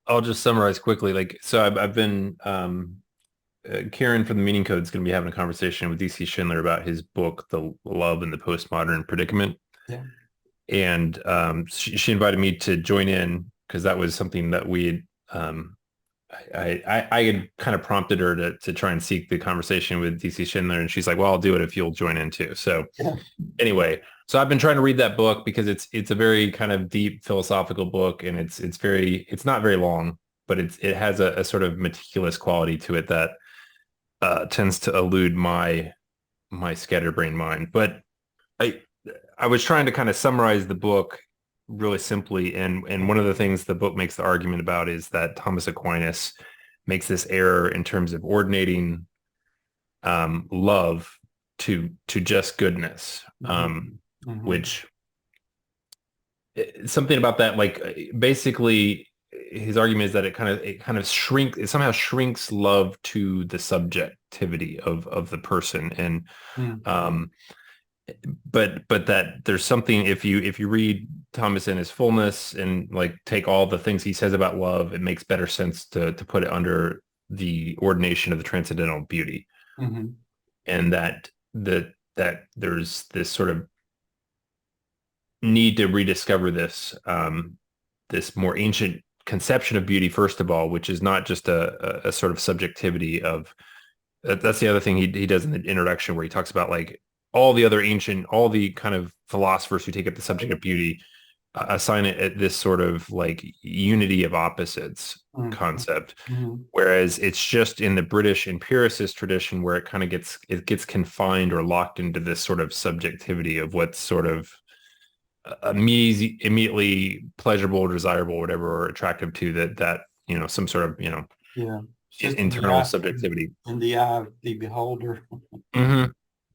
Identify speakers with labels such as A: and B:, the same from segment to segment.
A: I'll just summarize quickly. Like, so I've been Kieran from the Meaning Code is going to be having a conversation with DC Schindler about his book, The Love and the Postmodern Predicament.
B: Yeah.
A: And she invited me to join in because that was something that we had I had kind of prompted her to try and seek the conversation with DC Schindler, and she's like, "Well, I'll do it if you'll join in too." So
B: Yeah.
A: anyway, so I've been trying to read that book because it's a very kind of deep philosophical book, and it's not very long, but it has a sort of meticulous quality to it that tends to elude my scatterbrained mind. But I I was trying to kind of summarize the book really simply, and one of the things the book makes the argument about is that Thomas Aquinas makes this error in terms of ordinating love to just goodness,
B: Hmm. Hmm.
A: which something about that, like basically his argument is that it somehow shrinks love to the subjectivity of the person, and
B: Hmm.
A: um, but that there's something if you read Thomas in his fullness and like take all the things he says about love, it makes better sense to put it under the ordination of the transcendental beauty,
B: Hmm.
A: and that there's this sort of need to rediscover this more ancient conception of beauty, first of all, which is not just a sort of subjectivity of that's the other thing he does in the introduction where he talks about like all the kind of philosophers who take up the subject of beauty assign it at this sort of like unity of opposites
B: Hmm.
A: concept,
B: Hmm.
A: whereas it's just in the British empiricist tradition where it gets confined or locked into this sort of subjectivity of what's sort of immediately pleasurable or desirable or whatever or attractive to that some sort of
B: Yeah. It's just
A: internal subjectivity.
B: in the eye of the beholder.
A: Hmm.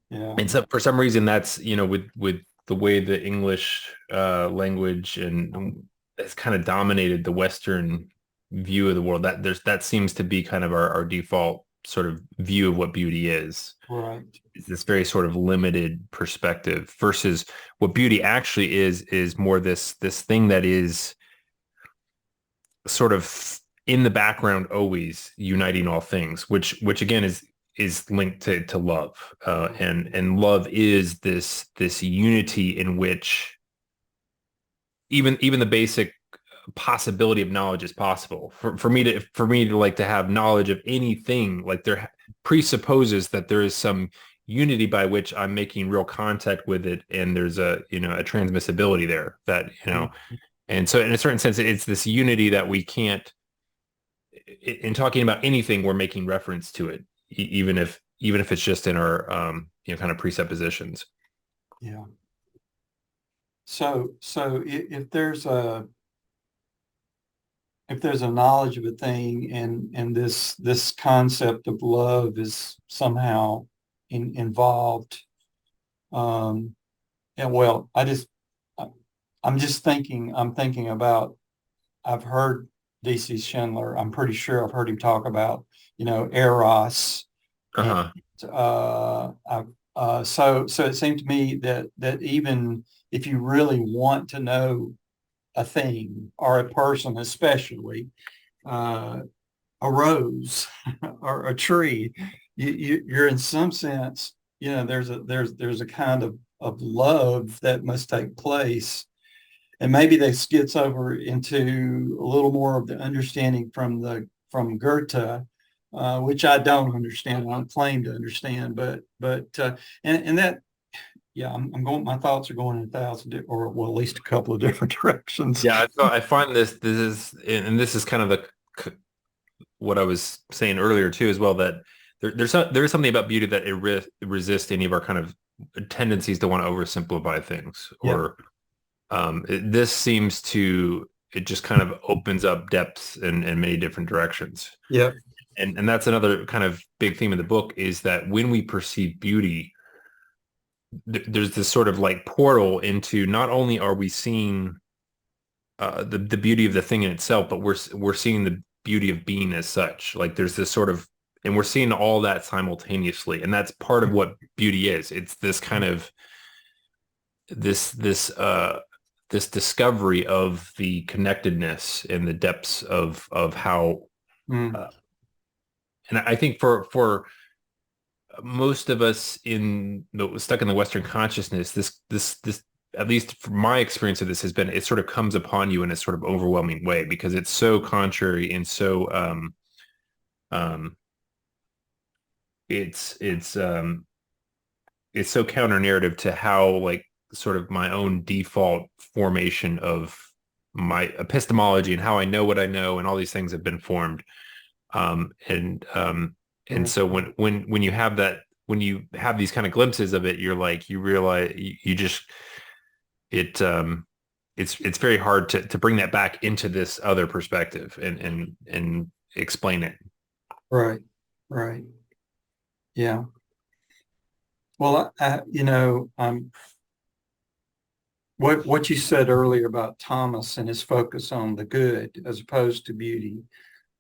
B: Yeah.
A: And so for some reason that's with the way the English language and has kind of dominated the Western view of the world, that seems to be kind of our default sort of view of what beauty is.
B: Right.
A: It's this very sort of limited perspective versus what beauty actually is more this thing that is sort of in the background always uniting all things, which again is linked to love, and love is this unity in which even the basic possibility of knowledge is possible. For me to like to have knowledge of anything, like there presupposes that there is some unity by which I'm making real contact with it, and there's a transmissibility there that and so in a certain sense it's this unity that we can't in talking about anything, we're making reference to it, even if it's just in our kind of presuppositions.
B: Yeah. So if there's a knowledge of a thing and this concept of love is somehow involved, um, and well, I- I'm thinking about, I've heard DC Schindler, I'm pretty sure I've heard him talk about, Eros. And
A: Uh-huh.
B: I've, so it seemed to me that even if you really want to know a thing or a person, especially uh, a rose or a tree, you're in some sense, there's a kind of love that must take place. And maybe this gets over into a little more of the understanding from Goethe, which I don't understand. I don't claim to understand, and that, yeah, I'm going. My thoughts are going in a thousand, or well, at least a couple of different directions.
A: Yeah, I find this is and this is kind of what I was saying earlier too as well, that there is something about beauty that it resists any of our kind of tendencies to want to oversimplify things,
B: Yeah,
A: or this seems to it just kind of opens up depths in many different directions.
B: yeah,
A: And that's another kind of big theme of the book is that when we perceive beauty, there's this sort of like portal into not only are we seeing the beauty of the thing in itself, but we're seeing the beauty of being as such. Like there's this sort of, and we're seeing all that simultaneously, and that's part of what beauty is. It's this kind of this this discovery of the connectedness and the depths of how,
B: Mm,
A: uh, and I think for most of us stuck in the Western consciousness, this at least from my experience of this has been, it sort of comes upon you in a sort of overwhelming way because it's so contrary and so um it's so counter narrative to how, like, sort of my own default formation of my epistemology and how I know what I know and all these things have been formed. Um, and um, and
B: right,
A: so when you have that, when you have these kind of glimpses of it, you're like, you realize you just it it's very hard to bring that back into this other perspective and explain it.
B: right, right. Yeah. Well, what you said earlier about Thomas and his focus on the good as opposed to beauty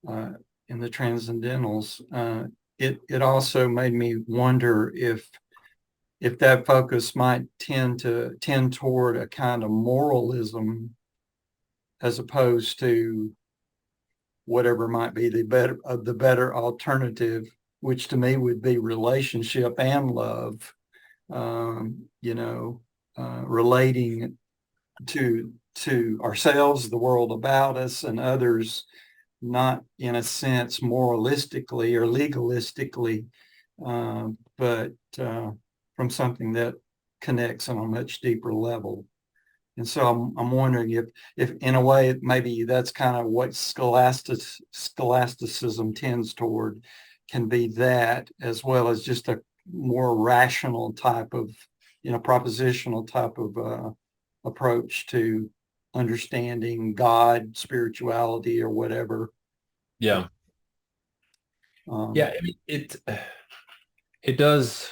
B: uh, in the transcendentals, it also made me wonder if that focus might tend toward a kind of moralism as opposed to whatever might be the better alternative, which to me would be relationship and love. You know, relating to ourselves, the world about us, and others, not in a sense moralistically or legalistically, but from something that connects on a much deeper level. And so I'm wondering if in a way maybe that's kind of what scholasticism tends toward, can be that as well as just a more rational type of, propositional type of approach to understanding God, spirituality, or whatever.
A: Yeah. Yeah,
B: Um,
A: I mean, it does.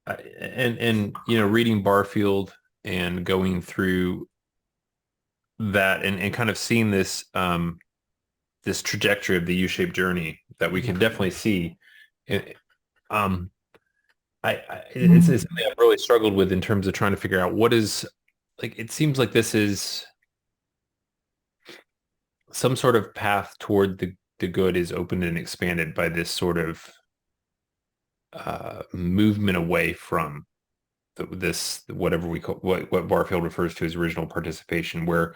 A: And reading Barfield and going through that and kind of seeing this trajectory of the U-shaped journey that we can definitely see. It, um it's something I've really struggled with in terms of trying to figure out what is, like, it seems like this is some sort of path toward the good is opened and expanded by this sort of movement away from this, whatever we call, what Barfield refers to as original participation, where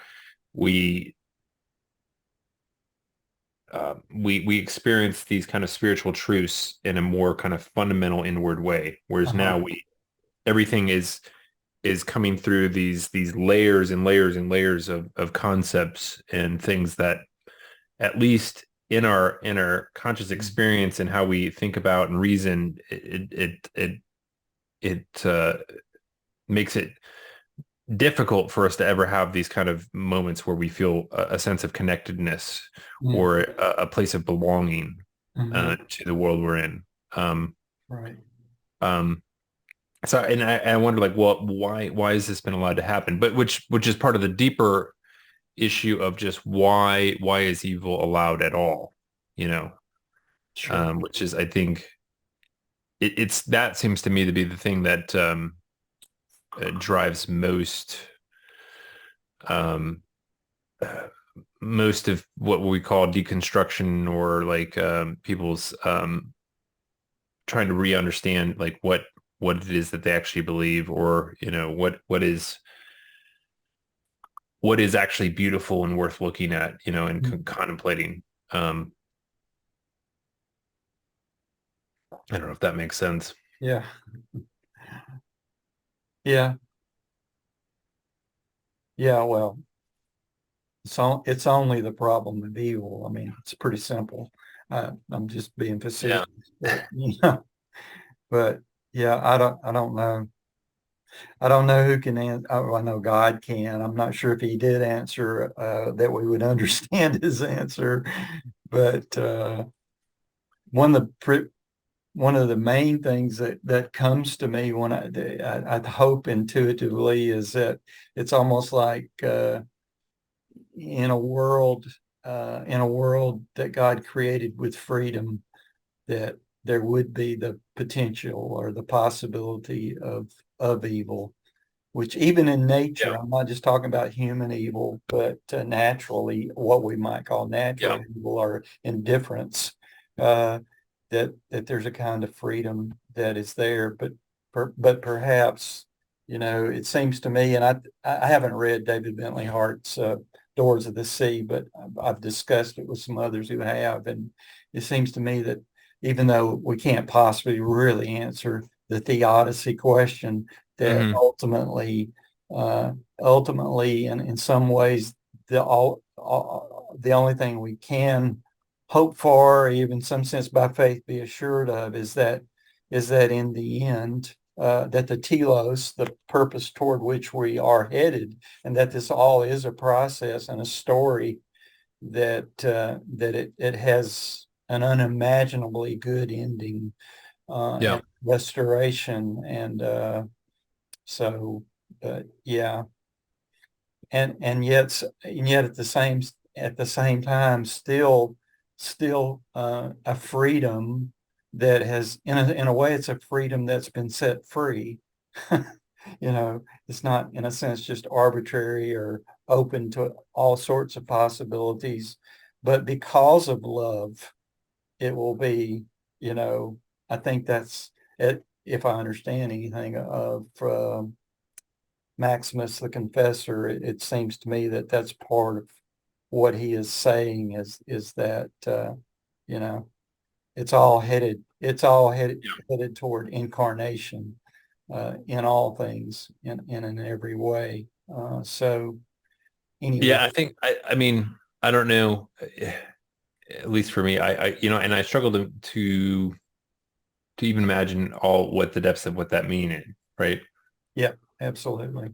A: we we experience these kind of spiritual truths in a more kind of fundamental inward way, whereas
B: uh-huh.
A: now we everything is coming through these layers and layers and layers of concepts and things that, at least in our conscious experience and how we think about and reason, it makes it difficult for us to ever have these kind of moments where we feel a sense of connectedness
B: Mm,
A: or a place of belonging
B: mhm.
A: to the world we're in. Um,
B: Right.
A: um, so, and I wonder, like, well, why has this been allowed to happen? But which is part of the deeper issue of just why is evil allowed at all? You know,
B: Sure.
A: which is, I think, it's that seems to me to be the thing that drives um, uh, most of what we call deconstruction, or like people's trying to re-understand, like, what it is that they actually believe, or what is actually beautiful and worth looking at, and
B: Mm,
A: contemplating. um I don't know if that makes sense.
B: yeah. Yeah. Yeah. Well, it's only the problem of evil. I mean, it's pretty simple. I'm just being
A: Yeah.
B: facetious, but yeah, I don't know. I don't know who can answer. Oh, I know God can. I'm not sure if he did answer that we would understand his answer, but one of the one of the main things that comes to me when I hope intuitively is that it's almost like in a world that God created with freedom, that there would be the potential or the possibility of evil. which even in nature,
A: Yeah.
B: I'm not just talking about human evil, but naturally, what we might call natural
A: Yeah.
B: evil or indifference, uh, that there's a kind of freedom that is there, but perhaps, it seems to me, and I haven't read David Bentley Hart's Doors of the Sea, but I've discussed it with some others who have, and it seems to me that even though we can't possibly really answer the theodicy question, that
A: Hmm.
B: uh, ultimately, in some ways, the only thing we can hope for, or even in some sense by faith be assured of, is that in the end, that the telos, the purpose toward which we are headed, and that this all is a process and a story that it has an unimaginably good ending
A: Yeah.
B: and restoration, and so, but yeah, and yet at the same time, still a freedom that has, in a way, it's a freedom that's been set free. It's not, in a sense, just arbitrary or open to all sorts of possibilities, but because of love, it will be, I think that's it, if I understand anything of Maximus the Confessor. It seems to me that that's part of what he is saying, is that you know it's all headed toward incarnation in all things, in every way. So anyway,
A: Yeah, I mean, I don't know, at least for me, and I struggle to even imagine all what the depths of what that mean, right?
B: yeah, absolutely.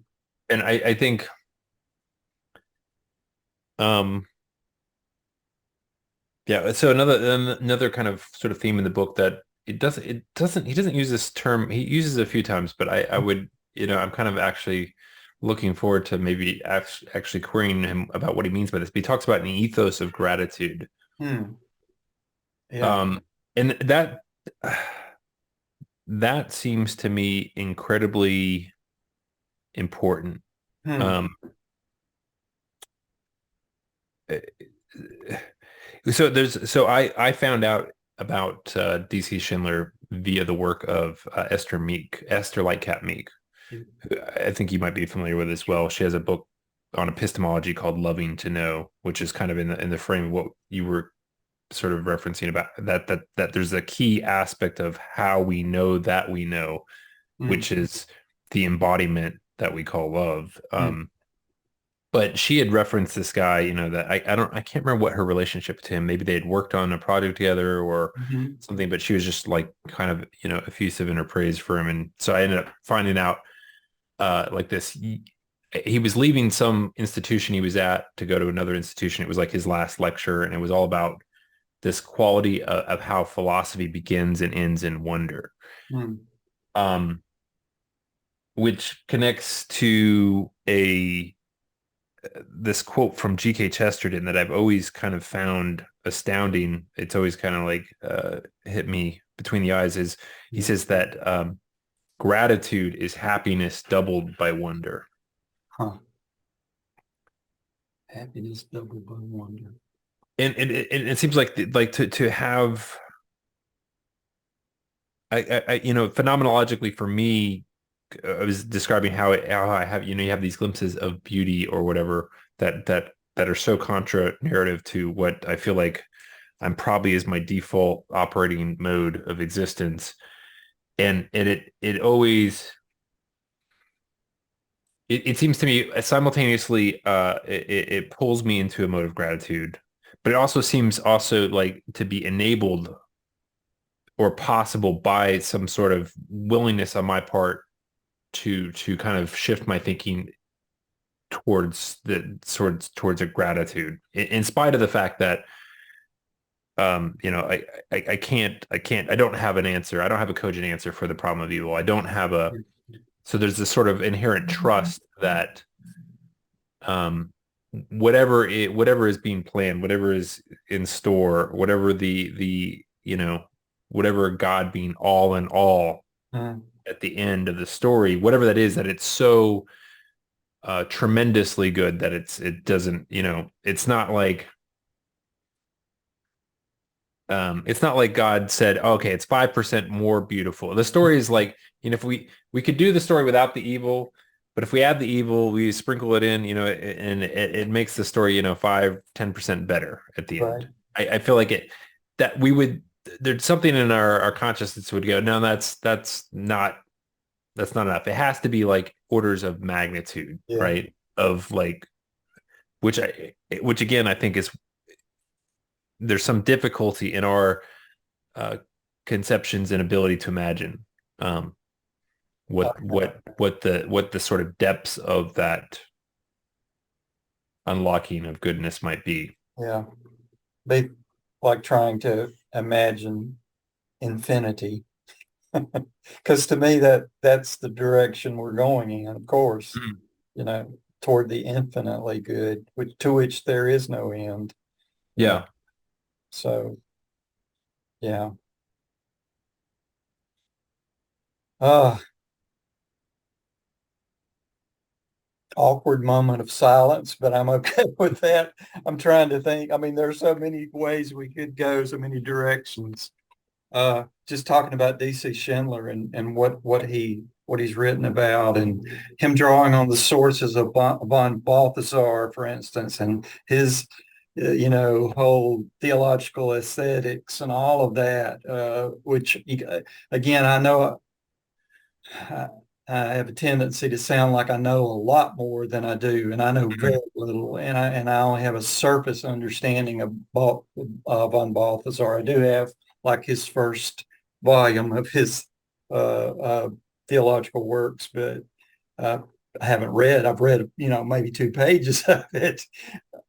A: And I think um yeah, so another kind of sort of theme in the book that he doesn't use this term. He uses it a few times, but I would, I'm kind of actually looking forward to maybe actually querying him about what he means by this. But he talks about an ethos of gratitude.
B: Hmm. Yeah.
A: Um and that seems to me incredibly important.
B: Hmm.
A: Um so I found out about DC Schindler via the work of Esther Lightcap Meek. I think you might be familiar with as well. She has a book on epistemology called Loving to Know, which is kind of in the frame of what you were sort of referencing about that there's a key aspect of how we know,
B: Hmm.
A: which is the embodiment that we call love.
B: Hmm.
A: But she had referenced this guy, that I can't remember what her relationship to him. Maybe they had worked on a project together or
B: Hmm.
A: something, but she was just like kind of, effusive in her praise for him. And so I ended up finding out like this. He was leaving some institution he was at to go to another institution. It was like his last lecture, and it was all about this quality of how philosophy begins and ends in wonder,
B: Hmm.
A: um, which connects to a this quote from G.K. Chesterton that I've always kind of found astounding. It's always kind of like hit me between the eyes. Is he
B: Yeah.
A: says that gratitude is happiness doubled by wonder.
B: Huh. Happiness doubled by wonder.
A: And it seems like to have phenomenologically for me, I was describing how I have you have these glimpses of beauty or whatever that are so contra narrative to what I feel like I'm probably is my default operating mode of existence. And it always it seems to me simultaneously it pulls me into a mode of gratitude, but it also seems also like to be enabled or possible by some sort of willingness on my part to kind of shift my thinking towards a gratitude in spite of the fact that I don't have an answer. I don't have a cogent answer for the problem of evil. I don't have a so there's this sort of inherent trust that um whatever is being planned, whatever is in store, whatever the whatever God being all in all
B: Hmm.
A: at the end of the story, whatever that is, that it's so tremendously good that it doesn't, it's not like God said, okay, it's 5% more beautiful. The story is like, if we could do the story without the evil, but if we add the evil, we sprinkle it in, and it makes the story, 5-10% better at the
B: Right.
A: end. I feel like that we would, there's something in our consciousness would go, no, that's not enough. It has to be like orders of magnitude,
B: Yeah.
A: right? Of like, which again, I think is, there's some difficulty in our uh, conceptions and ability to imagine what the sort of depths of that unlocking of goodness might be.
B: Yeah. Be like trying to imagine infinity. Because to me that's the direction we're going in, of course,
A: Mm.
B: toward the infinitely good, which there is no end. You know.
A: Yeah.
B: So yeah. Uh Awkward moment of silence, but I'm okay with that. I'm trying to think. I mean, there's so many ways we could go, so many directions. Just talking about DC Schindler and what he's written about, and him drawing on the sources of von Balthasar, for instance, and his whole theological aesthetics and all of that, which again, I know I, I have a tendency to sound like I know a lot more than I do, and I know very
A: Mhm.
B: little, and I only have a surface understanding of von Balthasar. I do have like his first volume of his theological works, but uh, I haven't read. I've read, maybe 2 pages of it.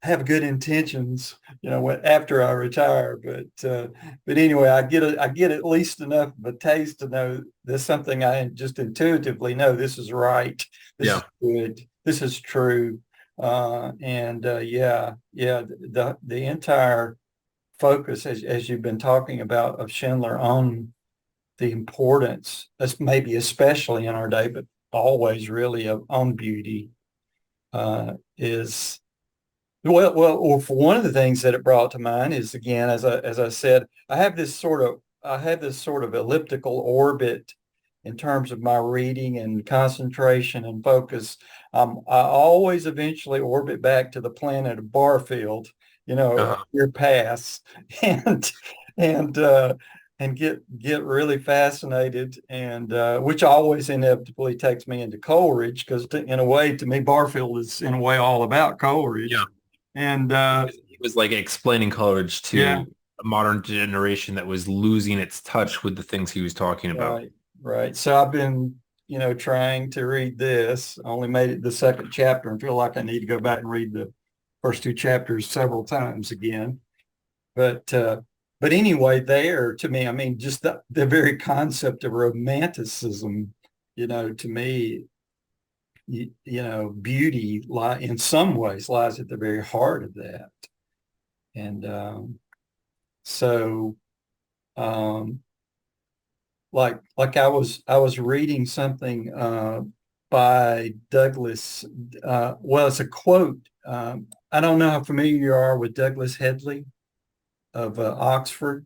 B: I have good intentions, after I retire, but anyway, I get at least enough of a taste to know there's something I just intuitively know this is right, this is
A: Yeah.
B: good, this is true, and yeah, the entire focus, as you've been talking about, of Schindler on the importance, maybe especially in our day, but always really on beauty, is well, for one of the things that it brought to mind is, again, as I said, I have this sort of elliptical orbit in terms of my reading and concentration and focus. I always eventually orbit back to the planet of Barfield,
A: Uh-huh.
B: your pass, and and uh, and get really fascinated, and which always inevitably takes me into Coleridge, because in a way, to me, Barfield is in a way all about
A: Yeah.
B: Coleridge. And
A: He was like explaining Coleridge
B: yeah,
A: to a modern generation that was losing its touch with the things he was talking about.
B: right, right. So I've been, trying to read this. I only made it the second chapter and feel like I need to go back and read the first 2 chapters several times again. But but anyway, there to me, I mean, just the very concept of romanticism, to me, beauty in some ways lies at the very heart of that. And so um, like I was reading something by Douglas. Well, it's a quote. I don't know how familiar you are with Douglas Headley of Oxford.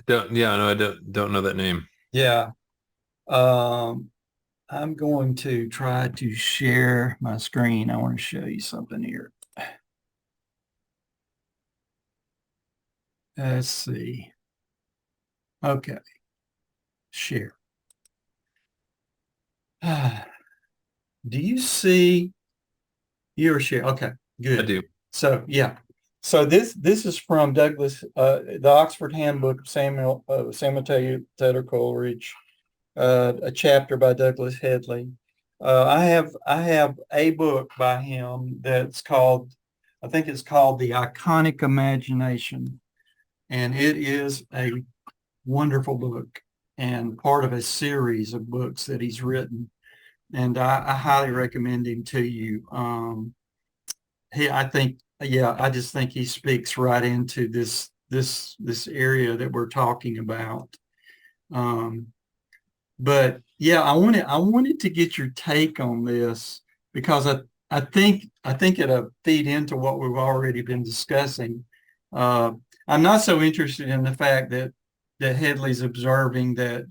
A: Yeah, no, I don't know that name.
B: Yeah. Um, I'm going to try to share my screen. I want to show you something here. Let's see. Okay, share. Do you see your share? Okay,
A: I
B: good.
A: do.
B: So yeah. So this is from Douglas, the Oxford Handbook of Samuel Taylor Coleridge, a chapter by Douglas Headley. I have a book by him that's called, I think it's called The Iconic Imagination, and it is a wonderful book and part of a series of books that he's written, and I highly recommend him to you. I think, yeah, I just think he speaks right into this area that we're talking about. Um, but Yeah, I wanted to get your take on this because I think it'll feed into what we've already been discussing. Uh, I'm not so interested in the fact that Headley's observing that,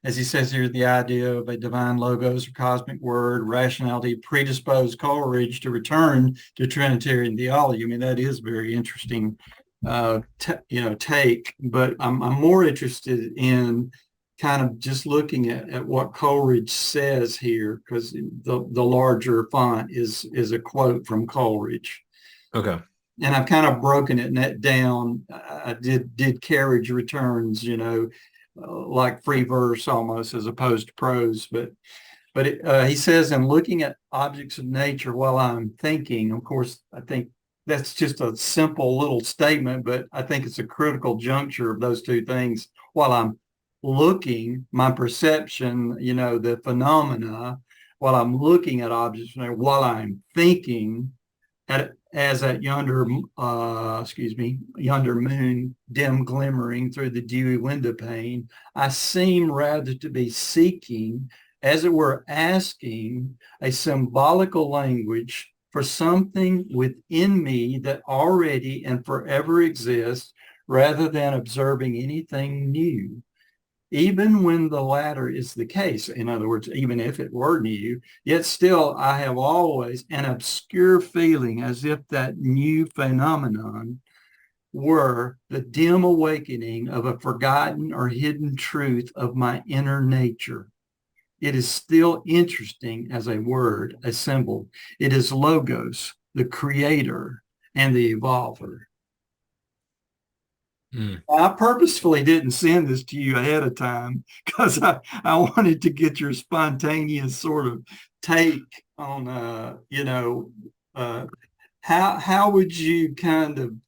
B: as he says here, the idea of a divine logos or cosmic word, rationality predisposed Coleridge to return to Trinitarian theology. I mean, that is very interesting, take. But I'm more interested in kind of just looking at what Coleridge says here, because the larger font is a quote from Coleridge.
A: Okay.
B: And I've kind of broken it down. I did carriage returns, like free verse almost as opposed to prose. But he says, in looking at objects of nature while I'm thinking, of course, I think that's just a simple little statement, but I think it's a critical juncture of those two things. While I'm looking, my perception, the phenomena, while I'm looking at objects, while I'm thinking, as at yonder moon dim glimmering through the dewy window pane, I seem rather to be seeking, as it were asking, a symbolical language for something within me that already and forever exists, rather than observing anything new. Even when the latter is the case, in other words, even if it were new, yet still I have always an obscure feeling as if that new phenomenon were the dim awakening of a forgotten or hidden truth of my inner nature. It is still interesting as a word, a symbol. It is logos, the creator and the evolver.
A: Mm.
B: I purposefully didn't send this to you ahead of time because I wanted to get your spontaneous sort of take on, uh, how would you kind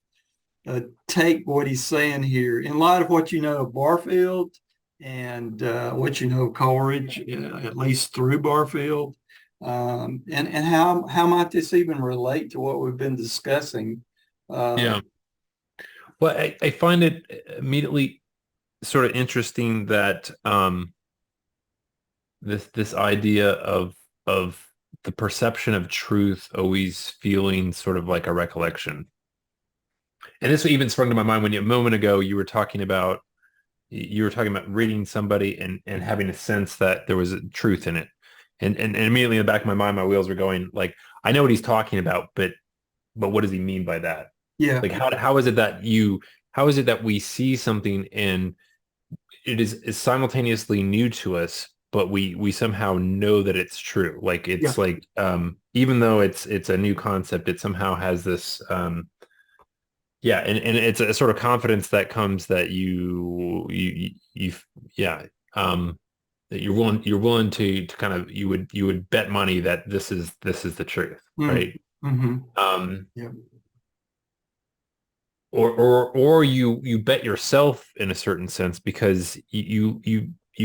B: of take what he's saying here in light of what you know of Barfield and what you know of Coleridge, at least through Barfield, and how might this even relate to what we've been discussing? Uh,
A: Yeah. Well, I find it immediately sort of interesting that this idea of the perception of truth always feeling sort of like a recollection. And this even sprung to my mind when a moment ago you were talking about reading somebody and having a sense that there was a truth in it. And immediately in the back of my mind, my wheels were going like, I know what he's talking about, but what does he mean by that?
B: yeah,
A: Like how is it that we see something and it is simultaneously new to us, but we somehow know that it's true. Like
B: yeah.
A: it's like even though it's a new concept, it somehow has this yeah, and it's a sort of confidence that comes that you yeah, that you're willing to kind of you would bet money that this is the truth,
B: Mm,
A: right?
B: hmm.
A: Um
B: Yeah.
A: or you bet yourself in a certain sense because you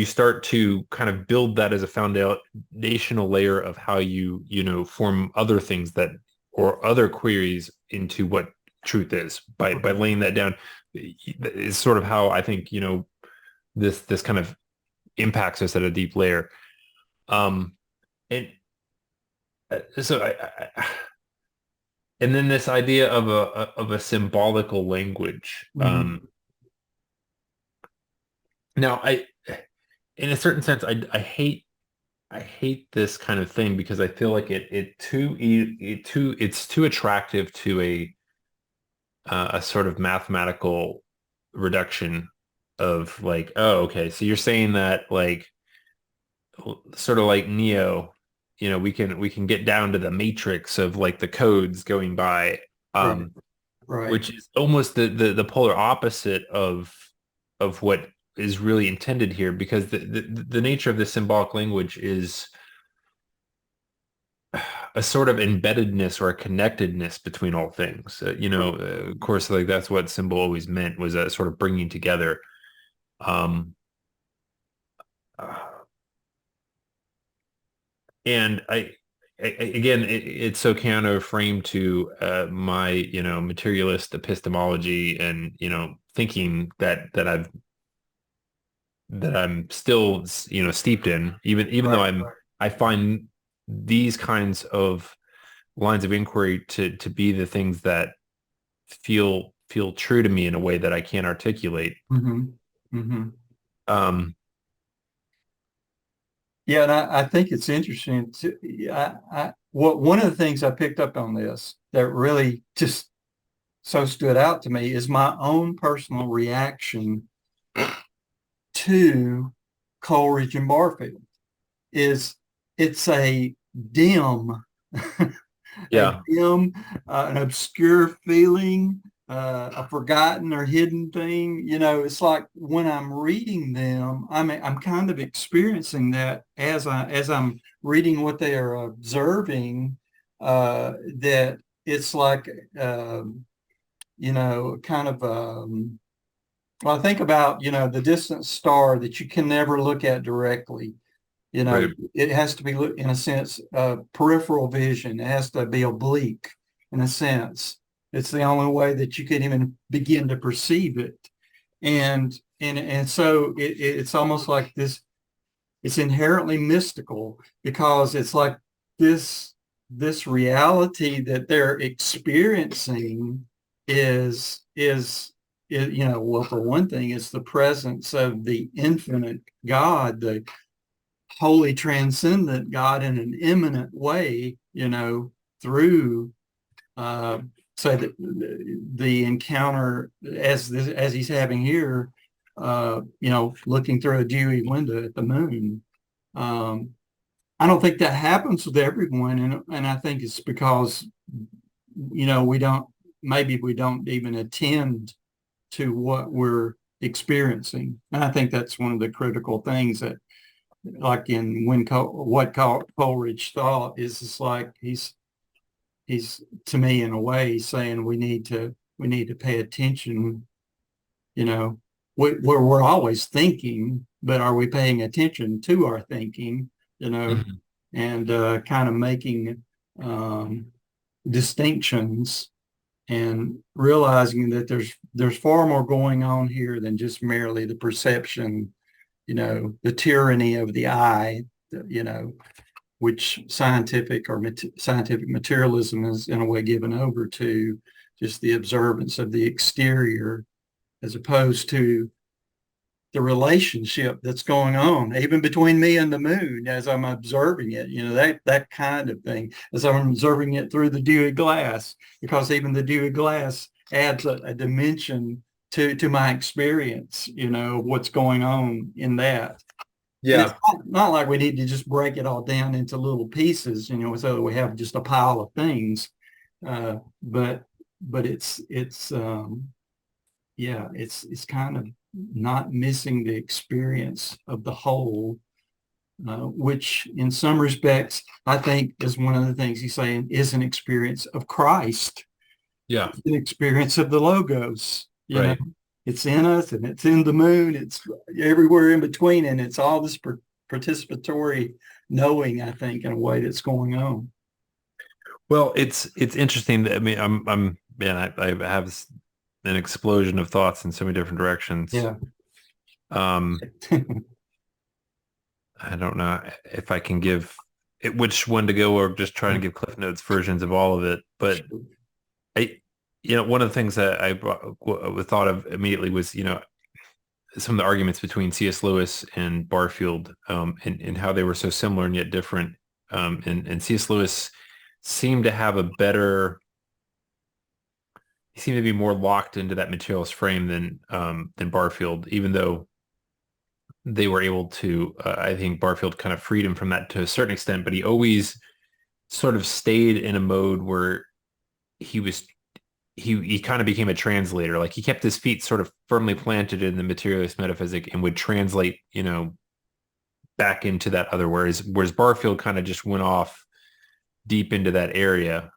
A: start to kind of build that as a foundational layer of how you form other things that or other queries into what truth is by laying that down is sort of how I think this kind of impacts us at a deep layer. And so and then this idea of a symbolical language.
B: Hmm.
A: Now, in a certain sense, I hate this kind of thing because I feel like it's too attractive to a sort of mathematical reduction of like, oh, okay, so you're saying that like sort of like Neo, we can get down to the matrix of like the codes going by,
B: Right. Right.
A: which is almost the polar opposite of what is really intended here because the nature of this symbolic language is a sort of embeddedness or a connectedness between all things. Of course, like that's what symbol always meant was a sort of bringing together. Um, uh, and again, it's so counter framed to my, materialist epistemology and, thinking that I've that I'm still, steeped in, even though
B: Right.
A: I find these kinds of lines of inquiry to be the things that feel true to me in a way that I can't articulate.
B: Mm-hmm. Mm-hmm.
A: Um,
B: Yeah, and I think it's interesting to what one of the things I picked up on this that really just so stood out to me is my own personal reaction to Coleridge and Barfield. Is it's a dim, a
A: yeah,
B: dim, an obscure feeling, a forgotten or hidden thing. You know, it's like when I'm reading them, I'm kind of experiencing that as I'm reading what they are observing. That it's like kind of well, I think about the distant star that you can never look at directly.
A: right.
B: It has to be, in a sense, peripheral vision. It has to be oblique, in a sense. It's the only way that you can even begin to perceive it. And so it's almost like this. It's inherently mystical because it's like this reality that they're experiencing is well, for one thing, it's the presence of the infinite God, the wholly transcendent God in an imminent way, through uh, say that the encounter as he's having here, looking through a dewy window at the moon. Um, I don't think that happens with everyone, and I think it's because we don't maybe we don't even attend to what we're experiencing. And I think that's one of the critical things that like in what Coleridge thought is it's like he's to me in a way saying we need to pay attention, you know, we're always thinking, but are we paying attention to our thinking, you know,
A: Mhm.
B: and kind of making um, distinctions and realizing that there's far more going on here than just merely the perception, the tyranny of the eye, you know, which scientific materialism is in a way given over to just the observance of the exterior as opposed to the relationship that's going on even between me and the moon as I'm observing it, that kind of thing, as I'm observing it through the dewy glass, because even the dewy glass adds a dimension to my experience, what's going on in that. And it's
A: Yeah.
B: not like we need to just break it all down into little pieces, so that we have just a pile of things. But it's yeah, it's kind of not missing the experience of the whole, which in some respects I think is one of the things he's saying is an experience of Christ,
A: Yeah.
B: an experience of the Logos.
A: Right.
B: It's in us and it's in the moon. It's everywhere in between, and it's all this participatory knowing, I think, in a way that's going on.
A: Well, it's interesting that, I mean, man, I have an explosion of thoughts in so many different directions.
B: Yeah.
A: Um, I don't know if I can give it which one to go or just try and give Cliff Notes versions of all of it. But I, one of the things that thought of immediately was, some of the arguments between C.S. Lewis and Barfield, and how they were so similar and yet different. And C.S. Lewis seemed to have a better, he seemed to be more locked into that materialist frame than Barfield, even though they were able to, I think Barfield kind of freed him from that to a certain extent, but he always sort of stayed in a mode where he was he kind of became a translator. Like he kept his feet sort of firmly planted in the materialist metaphysic and would translate, back into that other. Whereas Barfield kind of just went off deep into that area,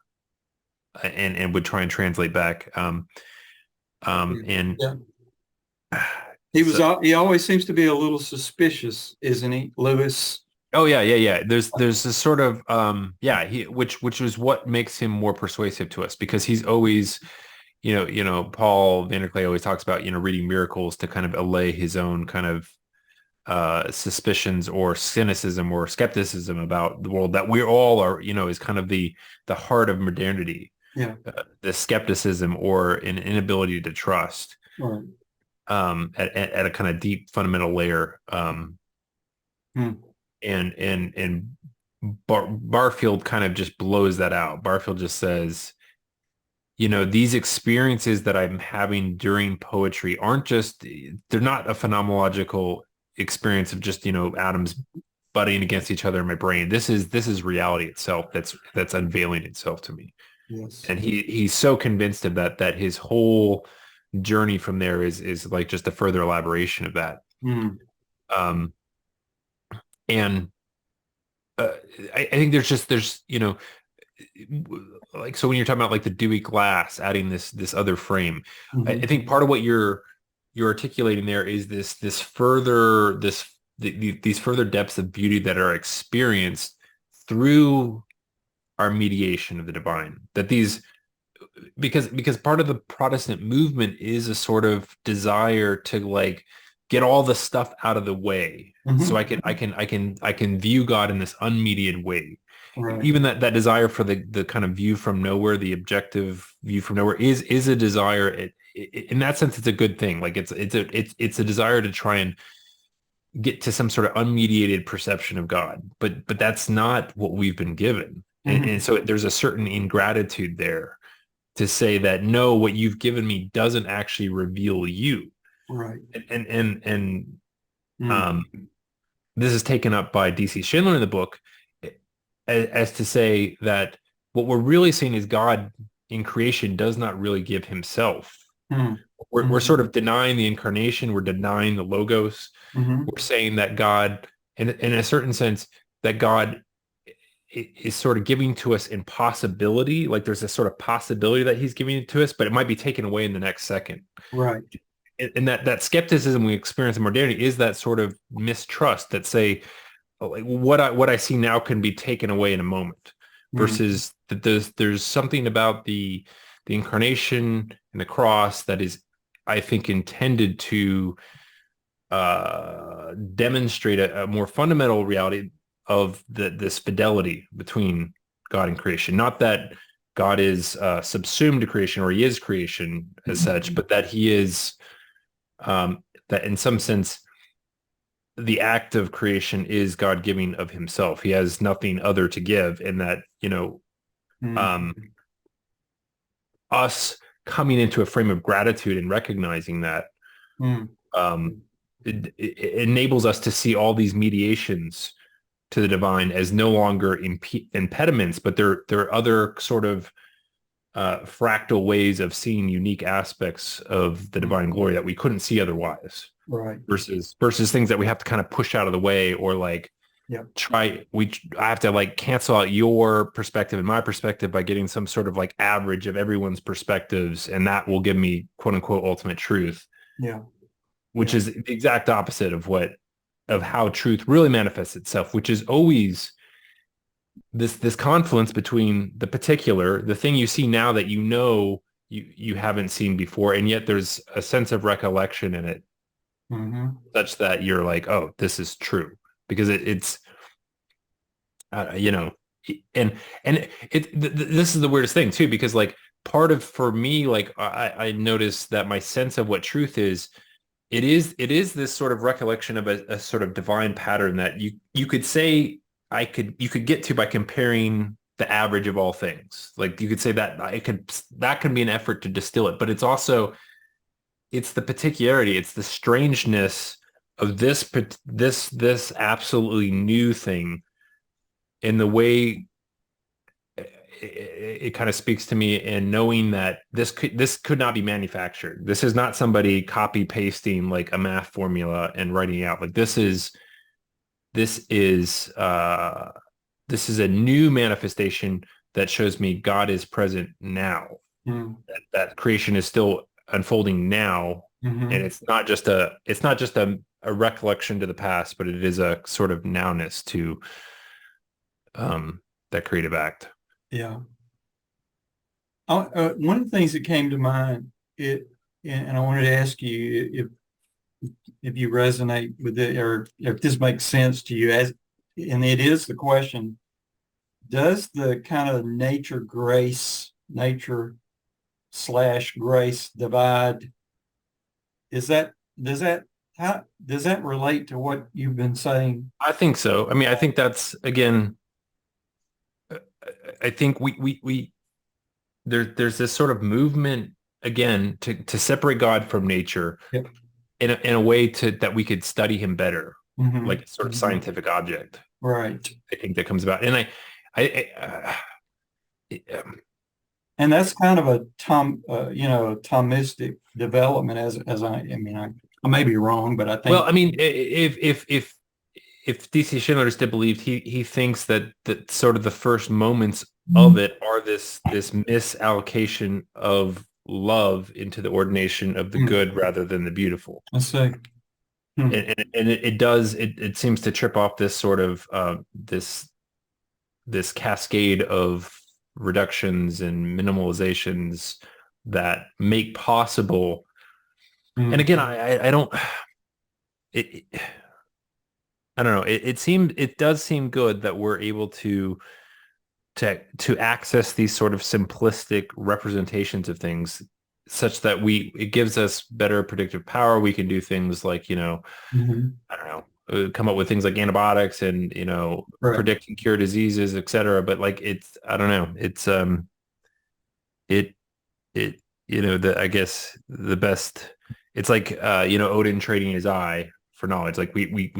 A: and would try and translate back. And
B: Yeah.
A: so,
B: He always seems to be a little suspicious, isn't he, Lewis?
A: oh yeah, yeah, yeah. There's this sort of, yeah, which is what makes him more persuasive to us, because he's always, Paul Vanderklay always talks about, reading miracles to kind of allay his own kind of suspicions or cynicism or skepticism about the world that we all are, is kind of the heart of modernity,
B: Yeah.
A: the skepticism or an inability to trust,
B: Right.
A: at a kind of deep fundamental layer.
B: Hmm.
A: And Barfield kind of just blows that out. Barfield just says, these experiences that I'm having during poetry aren't just, they're not a phenomenological experience of just, atoms butting against each other in my brain. This is reality itself that's unveiling itself to me.
B: Yes.
A: And he's so convinced of that his whole journey from there is like just a further elaboration of that.
B: Hmm.
A: Um, and I think there's like, so when you're talking about like the dewy glass, adding this other frame, I
B: Hmm.
A: think part of what you're articulating there is this further these further depths of beauty that are experienced through our mediation of the divine. That these because part of the Protestant movement is a sort of desire to like get all the stuff out of the way so
B: Hmm.
A: I can view God in this unmediated way.
B: Right.
A: Even that desire for the kind of view from nowhere, the objective view from nowhere is a desire. In that sense, it's a good thing. Like it's a desire to try and get to some sort of unmediated perception of God. But that's not what we've been given. And
B: Hmm.
A: so there's a certain ingratitude there to say that no, what you've given me doesn't actually reveal you.
B: Right.
A: And
B: Hmm.
A: um, this is taken up by DC Schindler in the book as to say that what we're really seeing is God in creation does not really give himself.
B: Hmm.
A: We're
B: Hmm.
A: sort of denying the incarnation. We're denying the logos.
B: Hmm.
A: We're saying that God, in a certain sense, that God is sort of giving to us in possibility. Like there's a sort of possibility that he's giving it to us, but it might be taken away in the next second.
B: Right.
A: And that skepticism we experience in modernity is that sort of mistrust that say, oh, like what I see now can be taken away in a moment,
B: Hmm.
A: versus that there's something about the incarnation and the cross that is, I think, intended to demonstrate a more fundamental reality of this fidelity between God and creation. Not that God is subsumed to creation or he is creation as such, but that he is, that in some sense the act of creation is God giving of himself. He has nothing other to give, and that,
B: Hmm.
A: um, us coming into a frame of gratitude and recognizing that,
B: Hmm.
A: um, it enables us to see all these mediations to the divine as no longer impediments, but they're other sort of fractal ways of seeing unique aspects of the
B: Hmm.
A: divine glory that we couldn't see otherwise.
B: Right.
A: Versus things that we have to kind of push out of the way, or like
B: Yep.
A: I have to like cancel out your perspective and my perspective by getting some sort of like average of everyone's perspectives, and that will give me quote unquote ultimate truth,
B: Yeah.
A: which
B: Yeah.
A: is the exact opposite of how truth really manifests itself, which is always this confluence between the particular, the thing you see now that you haven't seen before, and yet there's a sense of recollection in it
B: Hmm.
A: such that you're like, oh, this is true, because it's you know, and this is the weirdest thing too, because like part of, for me, like I noticed that my sense of what truth is, it is this sort of recollection of a sort of divine pattern that you could say you could get to by comparing the average of all things. Like you could say that can be an effort to distill it, but it's the particularity, it's the strangeness of this absolutely new thing, in the way it kind of speaks to me, and knowing that this could not be manufactured. This is not somebody copy pasting like a math formula and writing it out. Like this is this is a new manifestation that shows me God is present now.
B: Hmm.
A: That creation is still unfolding now, and
B: Hmm.
A: it's not just a recollection to the past, but it is a sort of nowness to that creative act.
B: Yeah. One of the things that came to mind, and I wanted to ask you if you resonate with it, or if this makes sense to you. As and it is the question: does the kind of nature slash grace divide? Is that does that how does that relate to what you've been saying?
A: I think so. I mean, I think that's again, I think we there's this sort of movement again to separate God from nature
B: Yep.
A: in a way to that we could study him better,
B: Mm-hmm.
A: like a sort of
B: Mm-hmm.
A: scientific object.
B: Right.
A: I think that comes about, and
B: And that's kind of a Thomistic development as I mean, I may be wrong, but I
A: well,
B: think,
A: I mean, if DC Schindler is still believed, he thinks that sort of the first moments of it are this misallocation of love into the ordination of the
B: hmm,
A: good rather than the beautiful.
B: let's see. Hmm,
A: And it does it seems to trip off this sort of this cascade of reductions and minimalizations that make possible. And
B: hmm,
A: again, I don't it I don't know. It does seem good that we're able to access these sort of simplistic representations of things such that it gives us better predictive power. We can do things like,
B: hmm.
A: I don't know, come up with things like antibiotics and,
B: Right.
A: predict and cure diseases, et cetera. But like I don't know, it it I guess the best it's like Odin trading his eye for knowledge. Like we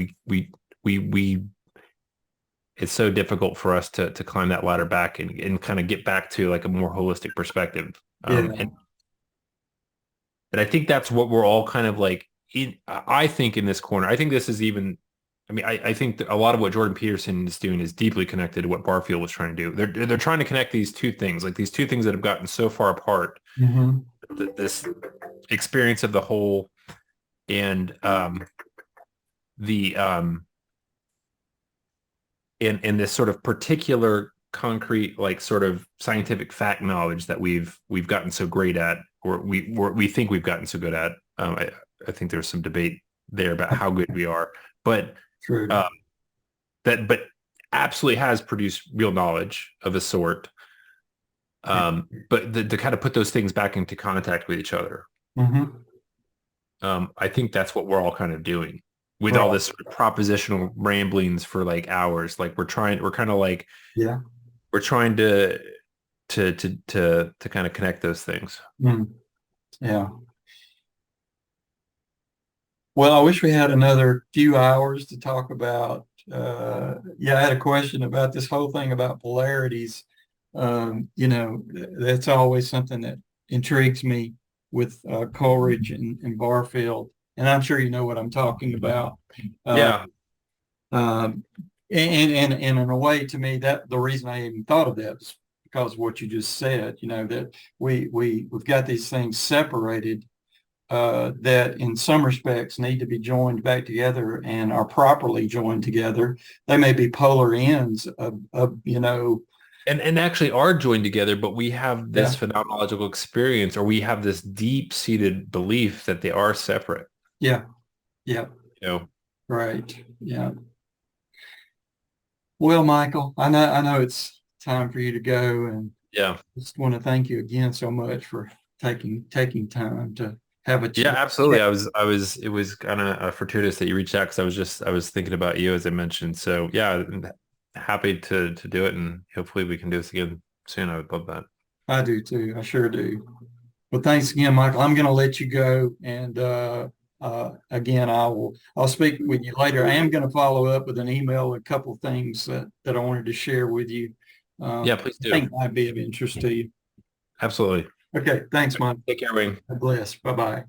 A: it's so difficult for us to climb that ladder back and kind of get back to like a more holistic perspective.
B: Yeah.
A: And I think that's what we're all kind of like I think in this corner. I think this is even I mean, I think that a lot of what Jordan Peterson is doing is deeply connected to what Barfield was trying to do. They're trying to connect these two things, like these two things that have gotten so far apart.
B: Hmm.
A: This experience of the whole and the in this sort of particular concrete like sort of scientific fact knowledge that we've gotten so great at or we think we've gotten so good at. I think there's some debate there about how good we are, but
B: True.
A: um, that but absolutely has produced real knowledge of a sort. But to kind of put those things back into contact with each other,
B: Hmm.
A: I think that's what we're all kind of doing with all
B: Right.
A: this sort of propositional ramblings for like hours. Like we're kind of like
B: Yeah.
A: we're trying to kind of connect those things.
B: Mm. Yeah. Well, I wish we had another few hours to talk about. Yeah, I had a question about this whole thing about polarities. That's always something that intrigues me with Coleridge and Barfield, and I'm sure you know what I'm talking about. Uh,
A: Yeah.
B: um, and in a way, to me, that the reason I even thought of that was because of what you just said. That we've got these things separated that in some respects need to be joined back together and are properly joined together. They may be polar ends of.
A: And actually are joined together, but we have
B: Yeah,
A: this phenomenological experience or we have this deep-seated belief that they are separate,
B: yeah, yeah,
A: you know.
B: right. Yeah. Well, Michael, I know it's time for you to go, and
A: Yeah.
B: just want to thank you again so much for taking time to have a
A: Yeah,
B: chat.
A: absolutely. It was kind of fortuitous that you reached out because I was thinking about you as I mentioned. So yeah, I'm happy to do it and hopefully we can do this again soon. I would love that.
B: I do too. I sure do. Well, thanks again, Michael. I'm going to let you go, and again, I'll speak with you later. I am going to follow up with an email, a couple of things that I wanted to share with you.
A: Yeah, please
B: I
A: do.
B: think might be of interest to you.
A: Absolutely.
B: Okay, thanks, Mike.
A: Take care, Wayne.
B: God bless. Bye bye.